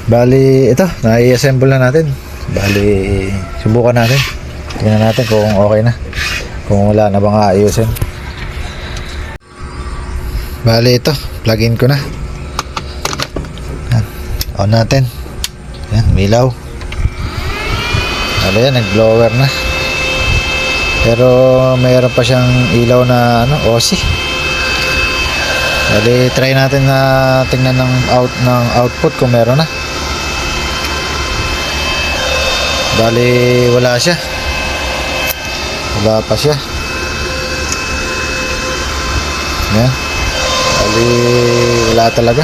Bali, ito, na-i-assemble na natin. Bali, subukan natin. Tingnan natin kung okay na. Kung wala na bang aayusin. Bali, ito, plug-in ko na. Yan. On natin. Yan, milaw. Bali, yan, nag-blower na. Pero mayroon pa siyang ilaw na OC. Bali, try natin na tingnan ng output kung meron na. Bali, wala siya. Wala pa siya. Yan. Bali, wala talaga.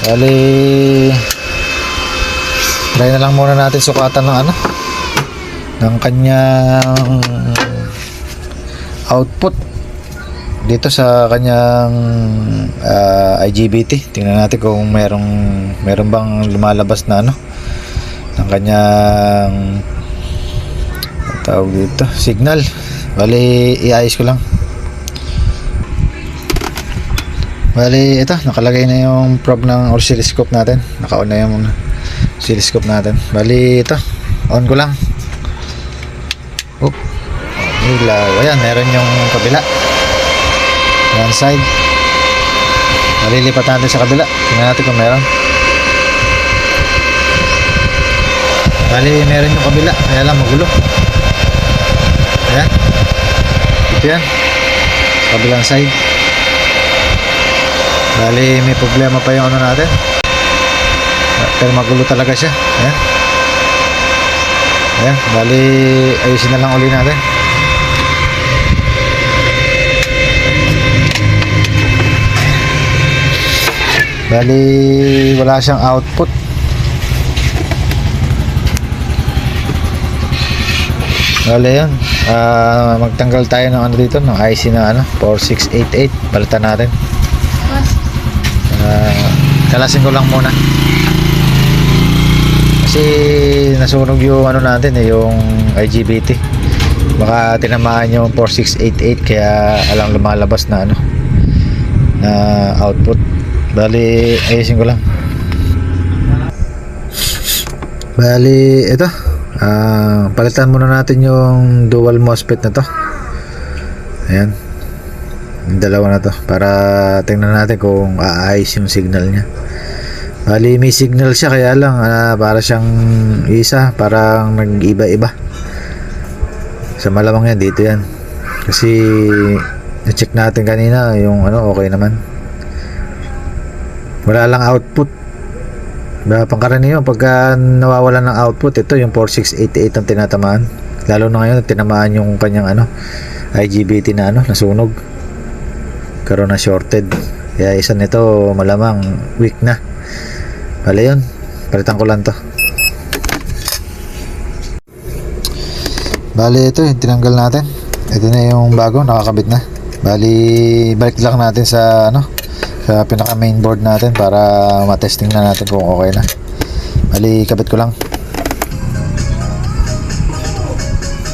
Bali, try na lang muna natin sukatan ng ng kanyang output dito sa kanyang IGBT. Tingnan natin kung meron bang lumalabas na ng kanyang tawag dito, signal. Bali, iayos ko lang. Bali, ito, nakalagay na yung probe ng oscilloscope natin. Naka-on na yung oscilloscope natin. Bali, ito, on ko lang. Ilaw. Ayan, meron yung kabila. One side. Malilipat natin sa kabila. Tingnan natin kung meron. Bali, meron yung kabila. Kaya lang magulo. Ayan. Ito yan. Sa kabilang side. Bali, may problema pa yung natin. Pero magulo talaga siya. Ayan. Ayan. Bali, ayusin na lang uli natin. Bali, wala siyang output. Bali yan. Magtanggal tayo ng dito, ng IC na 4688. Balitan natin. Kalasin ko lang muna. Kasi nasunog yung natin, yung IGBT. Baka tinamaan yung 4688 kaya alang lumalabas na na output. Bali, ayusin ko lang. Bali, ito. Palitan muna natin yung dual MOSFET na to. Ayan. Yung dalawa na to. Para tingnan natin kung aayos yung signal niya. Bali, may signal siya. Kaya lang, para siyang isa. Parang nag-iba-iba. Sa malamang yan, dito yan. Kasi, na-check natin kanina yung okay naman. Wala lang output. Pangkaraniwan pagka nawawalan ng output, ito yung 4688 ang tinatamaan. Lalo na ngayon tinamaan yung kanyang IGBT na nasunog. Karoon na shorted. Kaya isa nito malamang weak na. Bale yun, palitan ko lang to. Bali, ito yung tinanggal natin. Ito na yung bago, nakakabit na. Bali, balik lang natin sa sa pinaka mainboard natin para matesting na natin kung okay na. Bali, kabit ko lang.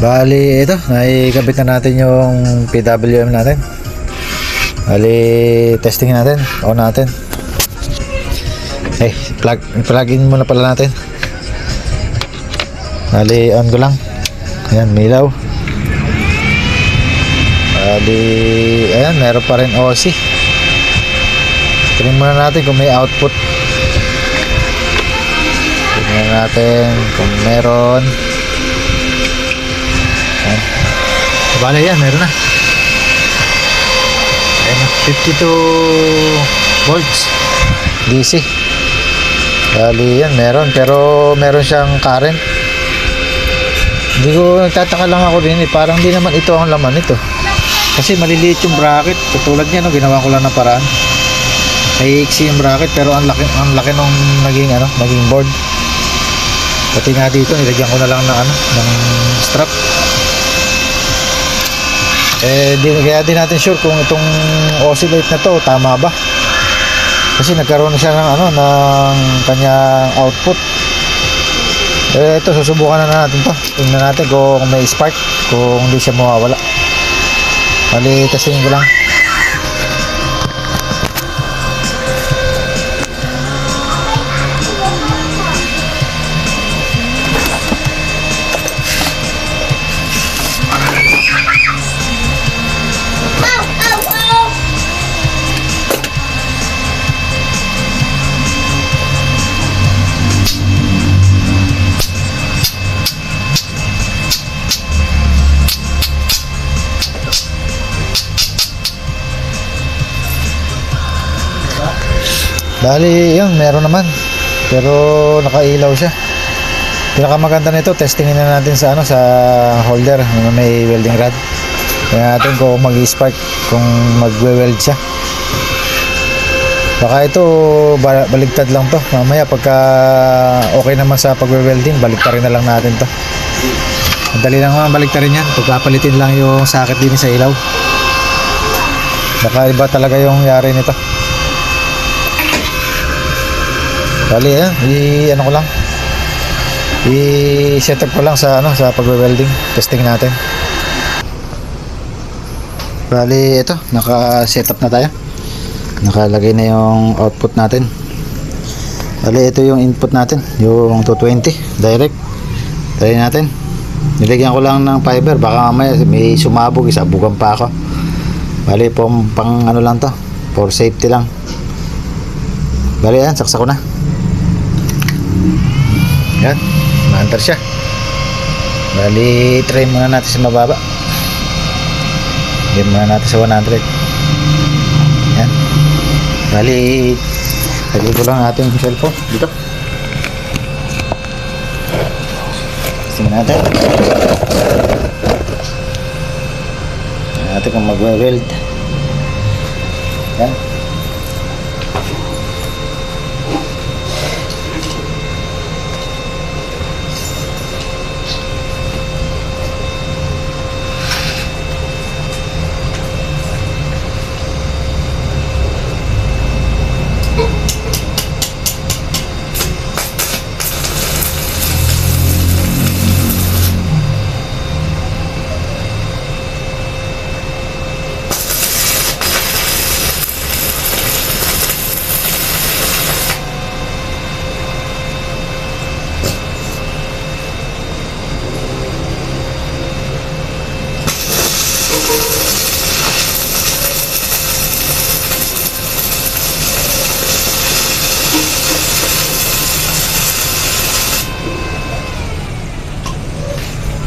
Bali, ito, naikabit na natin yung PWM natin. Bali, testing natin, on natin. Plug in muna pala natin. Bali, on ko lang. Ayan, milaw. Bali, ayan, meron pa rin OC. Tingnan muna natin kung may output. Tingnan natin kung meron. Ayan. Bale yan, meron na. Ayan, 52 volts DC. Bali yan, meron. Pero meron siyang current. Hindi ko nagtataka lang ako din parang di naman ito ang laman nito. Kasi maliliit yung bracket. Katulad niya, ginawa ko lang ng paraan. Naiiksi yung bracket pero ang laki nung naging board. Pati nga dito nilagyan ko na lang ng strap. Kaya din natin sure kung itong oscillate na to tama ba. Kasi nagkaroon siya ng kanyang output. Ito susubukan na natin to. Tingnan natin kung may spark, kung hindi siya mawawala. Bali, testing ko lang. Bali, yun, meron naman. Pero nakailaw siya. Pinakamaganda nito, testingin na natin sa ano, sa holder na may welding rod. Kaya natin kung mag-spark, kung magwe-weld siya. Baka ito baligtad lang to. Mamaya pagka okay naman sa pagwe-welding, baligtarin na lang natin to. Madali lang naman baligtarin yan. Pagkapalitin lang yung socket din sa ilaw. Baka iba talaga yung yari nito. Bali ano ko lang. I-set up ko lang sa ano, sa pagwe-welding. Testing natin. Bali ito, naka-set up na tayo. Nakalagay na yung output natin. Bali ito yung input natin, yung 220 direct. Try natin. Nilagyan ko lang ng fiber, baka mamaya may sumabog, isabugan pa ako. Bali pang ano lang to, for safety lang. Bali yan, saksak ko na. Yan, maantar siya. Bali try muna natin sa mababa. Hindi muna natin sa 100. Yan. Bali, lagay ko lang ating cellphone dito. Tingnan natin. Tingnan natin kung magwe-weld. Yan.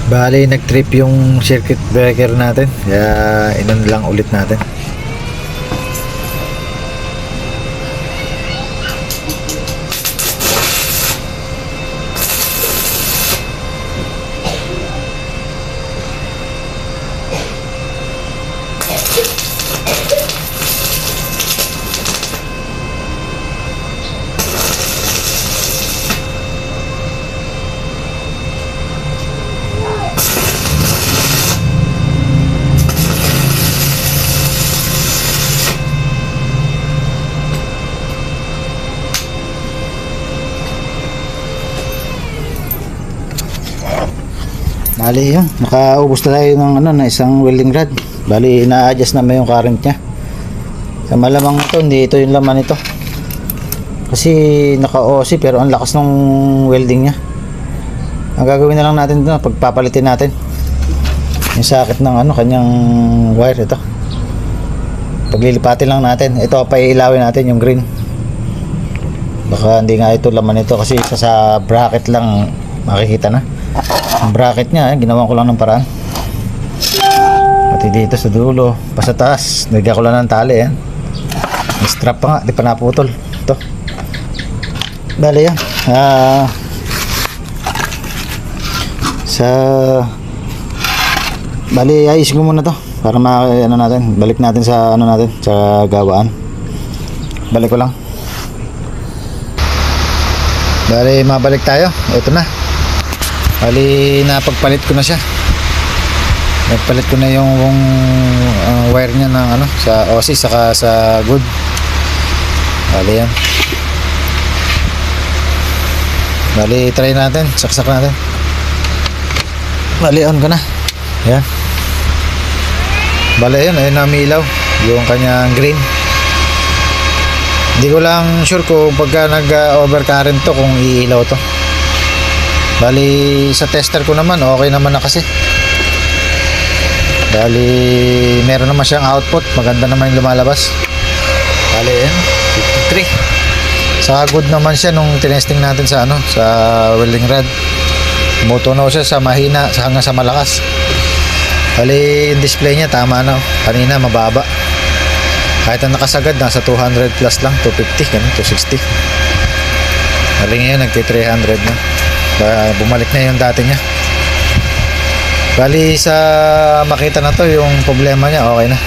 Bali, nag-trip yung circuit breaker natin. Kaya inon lang ulit natin. Bali yun, nakaubos na tayo ng ano, na isang welding rod. Bali, ina-adjust naman yung current nya. Sa malamang ito, hindi ito yung laman ito. Kasi naka-OC pero ang lakas ng welding nya. Ang gagawin na lang natin dito, pagpapalitin natin yung socket ng ano, kanyang wire ito. Paglilipatin lang natin. Ito, paiilawin natin yung green. Baka hindi nga ito laman ito kasi sa bracket lang makikita na. Ang bracket nya, ginawa ko lang ng paraan. Pati dito sa dulo, pa sa taas, nagyan ko lang ng tali. May strap pa nga, di pa naputol. Ito. Bale yan. Bali, ayos ko muna to para ano natin, balik natin sa ano natin, sa gawaan. Balik ko lang. Bali, mabalik tayo. Ito na. Bali, napagpalit ko na siya. Nagpalit ko na yung wire niya ng ano, sa OC saka sa good. Bali yan. Bali, try natin. Saksak natin. Bali, on ko na. Yan. Bali, yun. Ayun na umiilaw. Yung kanyang green. Hindi ko lang sure kung pagka nag-overcurrent to, kung iilaw to. Bali, sa tester ko naman, okay naman na kasi. Bali, meron naman siyang output. Maganda naman yung lumalabas. Bali, yan. 53. Saka good naman siya nung tinesting natin sa ano, sa welding rod. Tumutunaw siya sa mahina hanggang sa malakas. Bali, yung display niya tama na. Kanina mababa. Kahit ang nakasagad, nasa 200 plus lang, 250, ganun, 260. Bali ngayon, nagti 300 na. Bumalik na yung dati niya. Bali sa makita na to, yung problema niya, okay na.